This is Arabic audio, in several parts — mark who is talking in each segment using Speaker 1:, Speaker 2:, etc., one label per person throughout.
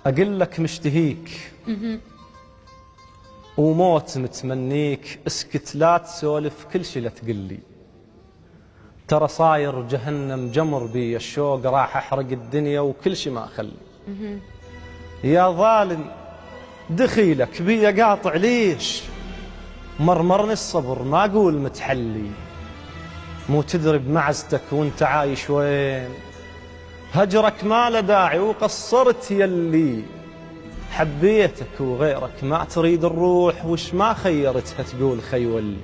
Speaker 1: أقول لك مشتهيك وموت متمنيك، اسكت لا تسولف كل شي لا تقلي، ترى صاير جهنم جمر بي الشوق، راح أحرق الدنيا وكل شي ما أخلي. يا ظالم دخيلك بي قاطع ليش؟ مرمرني الصبر ما أقول متحلي، مو تدري بمعزتك وانت عايش وين؟ هجرك ما له داعي وقصرت يلي، حبيتك وغيرك ما تريد الروح، وش ما خيرتها تقول خي ولي.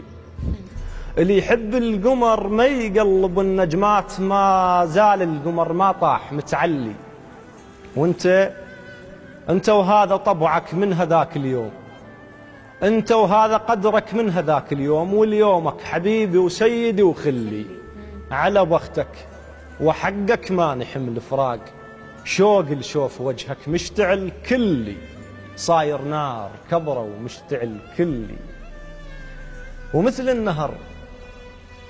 Speaker 1: اللي يحب القمر ما يقلب النجمات، ما زال القمر ما طاح متعلي، وانت وهذا طبعك من هذاك اليوم، انت وهذا قدرك من هذاك اليوم، واليومك حبيبي وسيدي وخلي، على بختك وحقك ما نحمل فراق، شوق لشوف وجهك مشتعل كلي، صاير نار كبره ومشتعل كلي. ومثل النهر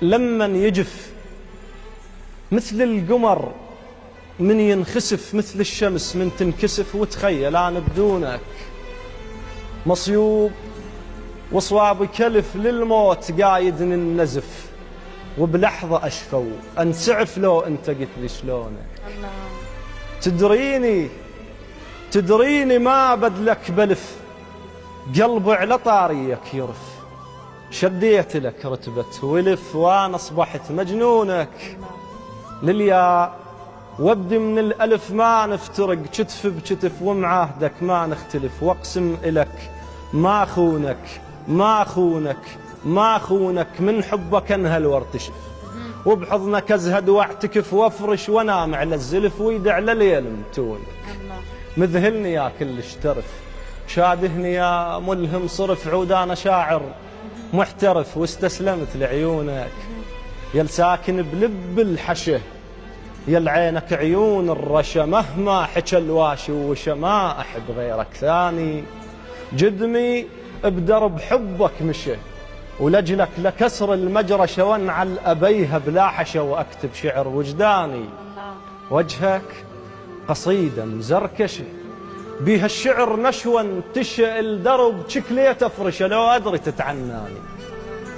Speaker 1: لمن يجف، مثل القمر من ينخسف، مثل الشمس من تنكسف، وتخيل أنا بدونك مصيوب وصواب كلف، للموت قايدني النزف، وبلحظة أشفو أنسعف لو أنت قلت لي شلونك. تدريني ما بدلك بلف، قلبي على طاريك يرف، شديت لك رتبة ولف، وأنا أصبحت مجنونك. للياء وابدي من الألف ما نفترق، كتف بكتف ومعاهدك ما نختلف، واقسم إلك ما خونك من حبك انهل وارتشف، وبحضنك ازهد واعتكف وافرش وانام على الزلف، ويدع لليل متونك. مذهلني يا كل اشترف، شادهني يا ملهم صرف، عود انا شاعر محترف واستسلمت لعيونك. يا ساكن بلب الحشه، يا عينك عيون الرشا، مهما حكى الواشي ووشى ما احب غيرك ثاني، جدمي بدرب حبك مشى، ولجلك لكسر المجرشة، وانعل أبيها بلا حشا، وأكتب شعر وجداني. وجهك قصيدة مزركشة، بيها الشعر نشوى تشأ الدرب، شكلية أفرشة لو أدري تتعناني،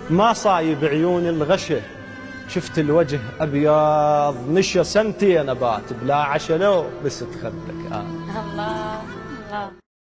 Speaker 1: ما صايب عيوني الغشة، شفت الوجه أبيض نشا، سنتي نبات بلا عشا لو بست خدك.
Speaker 2: الله